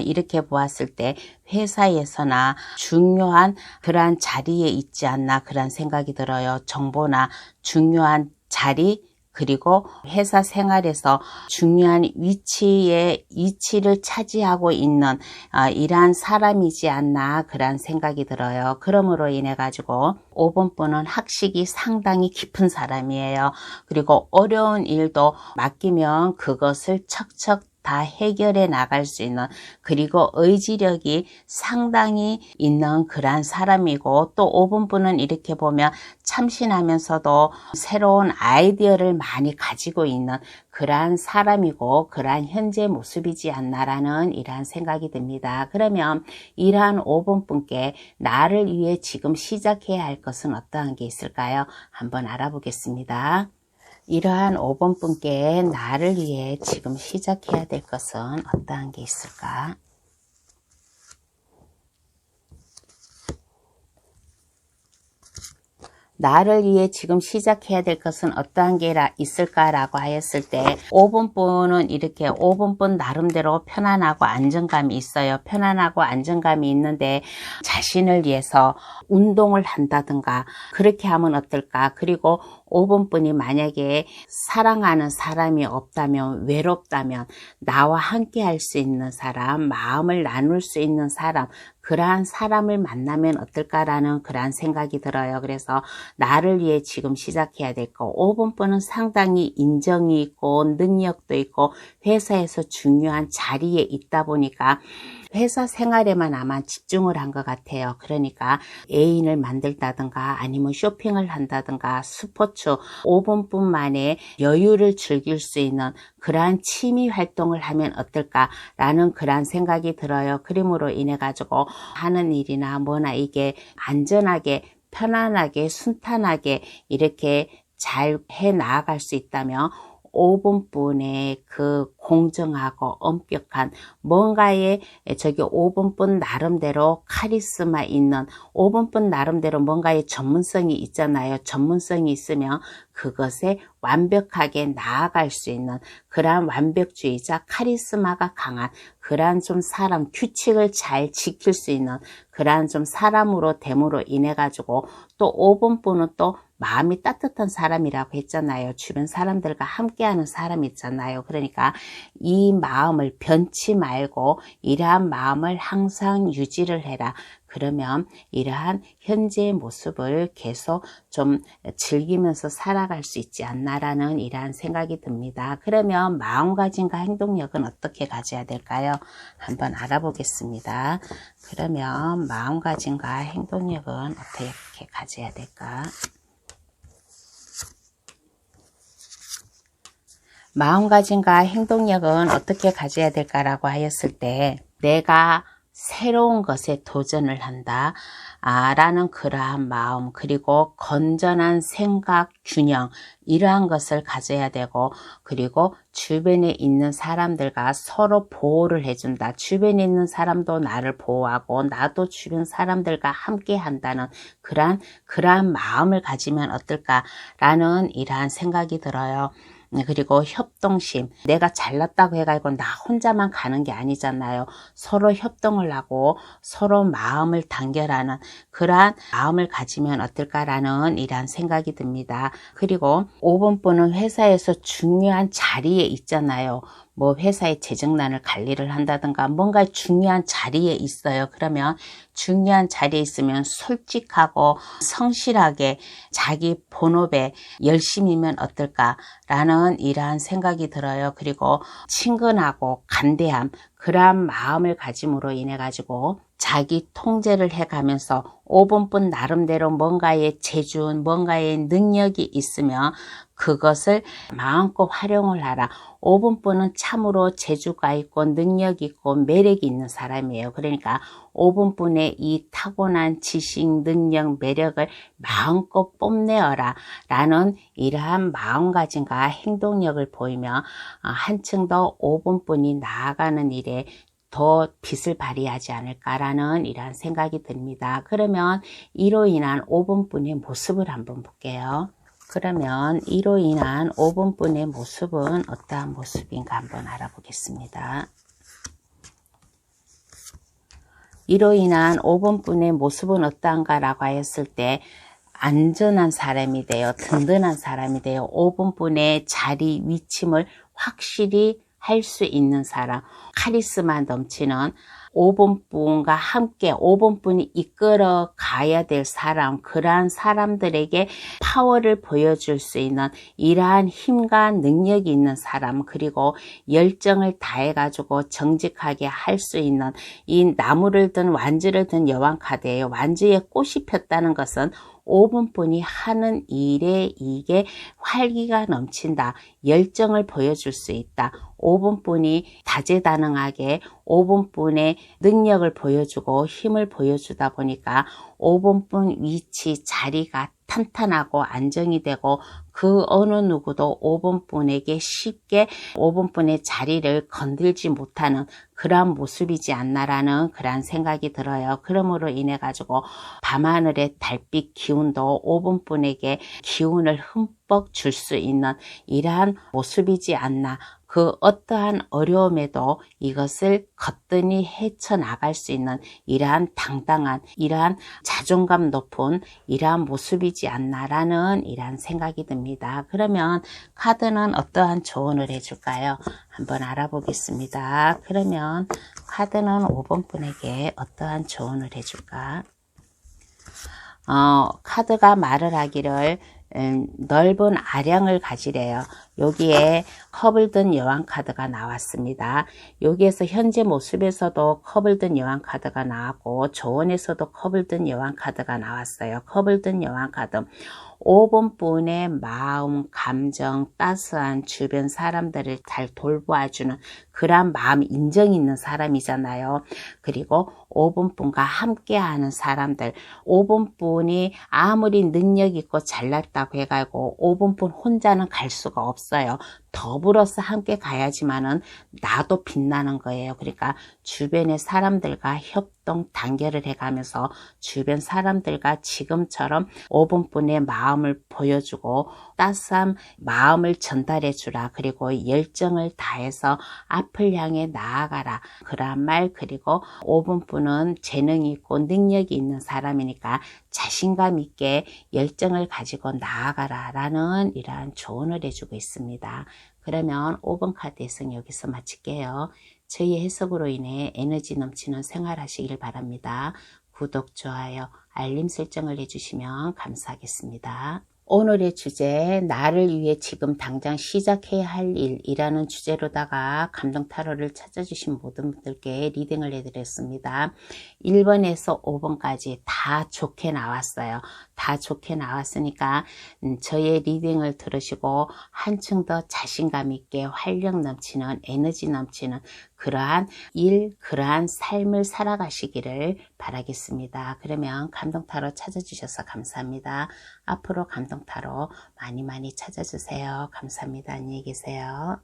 이렇게 보았을 때 회사에서나 중요한 그러한 자리에 있지 않나 그런 생각이 들어요. 정보나 중요한 자리, 그리고 회사 생활에서 중요한 위치를 차지하고 있는 이러한 사람이지 않나 그런 생각이 들어요. 그러므로 인해 가지고 5번 분은 학식이 상당히 깊은 사람이에요. 그리고 어려운 일도 맡기면 그것을 척척 다 해결해 나갈 수 있는, 그리고 의지력이 상당히 있는 그러한 사람이고, 또 5번 분은 이렇게 보면 참신하면서도 새로운 아이디어를 많이 가지고 있는 그러한 사람이고 그러한 현재 모습이지 않나라는 이러한 생각이 듭니다. 그러면 이러한 5번 분께 나를 위해 지금 시작해야 할 것은 어떠한 게 있을까요? 한번 알아보겠습니다. 이러한 5번 분께 나를 위해 지금 시작해야 될 것은 어떠한 게 있을까? 나를 위해 지금 시작해야 될 것은 어떠한 게 있을까라고 하였을 때 5번분은 이렇게 5번분 나름대로 편안하고 안정감이 있어요. 편안하고 안정감이 있는데 자신을 위해서 운동을 한다든가 그렇게 하면 어떨까. 그리고 5번분이 만약에 사랑하는 사람이 없다면, 외롭다면 나와 함께 할 수 있는 사람, 마음을 나눌 수 있는 사람, 그러한 사람을 만나면 어떨까라는 그러한 생각이 들어요. 그래서 나를 위해 지금 시작해야 될 거. 5번분은 상당히 인정이 있고 능력도 있고 회사에서 중요한 자리에 있다 보니까 회사 생활에만 아마 집중을 한 것 같아요. 그러니까 애인을 만들다든가 아니면 쇼핑을 한다든가 스포츠 5분뿐만에 여유를 즐길 수 있는 그러한 취미 활동을 하면 어떨까라는 그러한 생각이 들어요. 그림으로 인해 가지고 하는 일이나 뭐나 이게 안전하게 편안하게 순탄하게 이렇게 잘 해 나아갈 수 있다면 5분분의 그 공정하고 엄격한 뭔가의 저기 5분분 나름대로 카리스마 있는 5분분 나름대로 뭔가의 전문성이 있잖아요. 전문성이 있으면 그것에 완벽하게 나아갈 수 있는 그러한 완벽주의자 카리스마가 강한 그러한 좀 사람 규칙을 잘 지킬 수 있는 그러한 좀 사람으로 됨으로 인해 가지고 또 5분분은 또 마음이 따뜻한 사람이라고 했잖아요. 주변 사람들과 함께하는 사람이 있잖아요. 그러니까 이 마음을 변치 말고 이러한 마음을 항상 유지를 해라. 그러면 이러한 현재의 모습을 계속 좀 즐기면서 살아갈 수 있지 않나라는 이러한 생각이 듭니다. 그러면 마음가짐과 행동력은 어떻게 가져야 될까요? 한번 알아보겠습니다. 그러면 마음가짐과 행동력은 어떻게 가져야 될까? 마음가짐과 행동력은 어떻게 가져야 될까라고 하였을 때 내가 새로운 것에 도전을 한다 라는 그러한 마음 그리고 건전한 생각 균형 이러한 것을 가져야 되고 그리고 주변에 있는 사람들과 서로 보호를 해준다. 주변에 있는 사람도 나를 보호하고 나도 주변 사람들과 함께 한다는 그러한 마음을 가지면 어떨까라는 이러한 생각이 들어요. 그리고 협동심, 내가 잘났다고 해가지고 나 혼자만 가는 게 아니잖아요. 서로 협동을 하고 서로 마음을 단결하는 그러한 마음을 가지면 어떨까라는 이러한 생각이 듭니다. 그리고 5번분은 회사에서 중요한 자리에 있잖아요. 뭐 회사의 재정난을 관리를 한다든가 뭔가 중요한 자리에 있어요. 그러면 중요한 자리에 있으면 솔직하고 성실하게 자기 본업에 열심히면 어떨까라는 이러한 생각이 들어요. 그리고 친근하고 간대함 그러한 마음을 가짐으로 인해 가지고 자기 통제를 해가면서 5분분 나름대로 뭔가의 재준, 뭔가의 능력이 있으면 그것을 마음껏 활용을 하라. 5분분은 참으로 재주가 있고 능력이 있고 매력이 있는 사람이에요. 그러니까 5분분의 이 타고난 지식, 능력, 매력을 마음껏 뽐내어라 라는 이러한 마음가짐과 행동력을 보이며 한층 더 5분분이 나아가는 일에 더 빛을 발휘하지 않을까라는 이러한 생각이 듭니다. 그러면 이로 인한 5분분의 모습을 한번 볼게요. 그러면 이로 인한 5분분의 모습은 어떠한 모습인가 한번 알아보겠습니다. 이로 인한 5분분의 모습은 어떠한가라고 하였을 때 안전한 사람이 돼요. 든든한 사람이 돼요. 5분분의 자리 위침을 확실히 할 수 있는 사람, 카리스마 넘치는 5분분과 함께 5분분이 이끌어 가야 될 사람, 그러한 사람들에게 파워를 보여줄 수 있는 이러한 힘과 능력이 있는 사람, 그리고 열정을 다해가지고 정직하게 할 수 있는 이 나무를 든 완주를 든 여왕카드예요. 완주에 꽃이 폈다는 것은 5분분이 하는 일에 이게 활기가 넘친다. 열정을 보여줄 수 있다. 5분분이 다재다능하게 5분분의 능력을 보여주고 힘을 보여주다 보니까 5분분 위치 자리가 탄탄하고 안정이 되고 그 어느 누구도 5번분에게 쉽게 5번분의 자리를 건들지 못하는 그러한 모습이지 않나라는 그러한 생각이 들어요. 그러므로 인해 가지고 밤하늘의 달빛 기운도 5번분에게 기운을 흠뻑 줄 수 있는 이러한 모습이지 않나. 그 어떠한 어려움에도 이것을 거뜬히 헤쳐나갈 수 있는 이러한 당당한, 이러한 자존감 높은 이러한 모습이지 않나라는 이러한 생각이 듭니다. 그러면 카드는 어떠한 조언을 해줄까요? 한번 알아보겠습니다. 그러면 카드는 5번 분에게 어떠한 조언을 해줄까? 카드가 말을 하기를 넓은 아량을 가지래요. 여기에 컵을 든 여왕 카드가 나왔습니다. 여기에서 현재 모습에서도 컵을 든 여왕 카드가 나왔고 조언에서도 컵을 든 여왕 카드가 나왔어요. 컵을 든 여왕 카드. 5번 분의 마음, 감정, 따스한 주변 사람들을 잘 돌보아주는 그러한 마음 인정이 있는 사람이잖아요. 그리고 5번 분과 함께하는 사람들, 5번 분이 아무리 능력 있고 잘났다고 해가지고 5번 분 혼자는 갈 수가 없어요. 더불어서 함께 가야지만은 나도 빛나는 거예요. 그러니까 주변의 사람들과 협동 단결을 해가면서 주변 사람들과 지금처럼 5번 분의 마음을 보여주고 따스한 마음을 전달해 주라. 그리고 열정을 다해서 앞을 향해 나아가라. 그러한 말. 그리고 5번 분은 재능이 있고 능력이 있는 사람이니까 자신감 있게 열정을 가지고 나아가라 라는 이러한 조언을 해주고 있습니다. 그러면 5번 카드 해석 여기서 마칠게요. 저희 해석으로 인해 에너지 넘치는 생활 하시길 바랍니다. 구독, 좋아요, 알림 설정을 해주시면 감사하겠습니다. 오늘의 주제, 나를 위해 지금 당장 시작해야 할 일이라는 주제로다가 감동 타로를 찾아주신 모든 분들께 리딩을 해드렸습니다. 1번에서 5번까지 다 좋게 나왔어요. 다 좋게 나왔으니까 저의 리딩을 들으시고 한층 더 자신감 있게 활력 넘치는 에너지 넘치는 그러한 그러한 삶을 살아가시기를 바라겠습니다. 그러면 감동 타로 찾아주셔서 감사합니다. 앞으로 감동 타로 많이 찾아주세요. 감사합니다. 안녕히 계세요.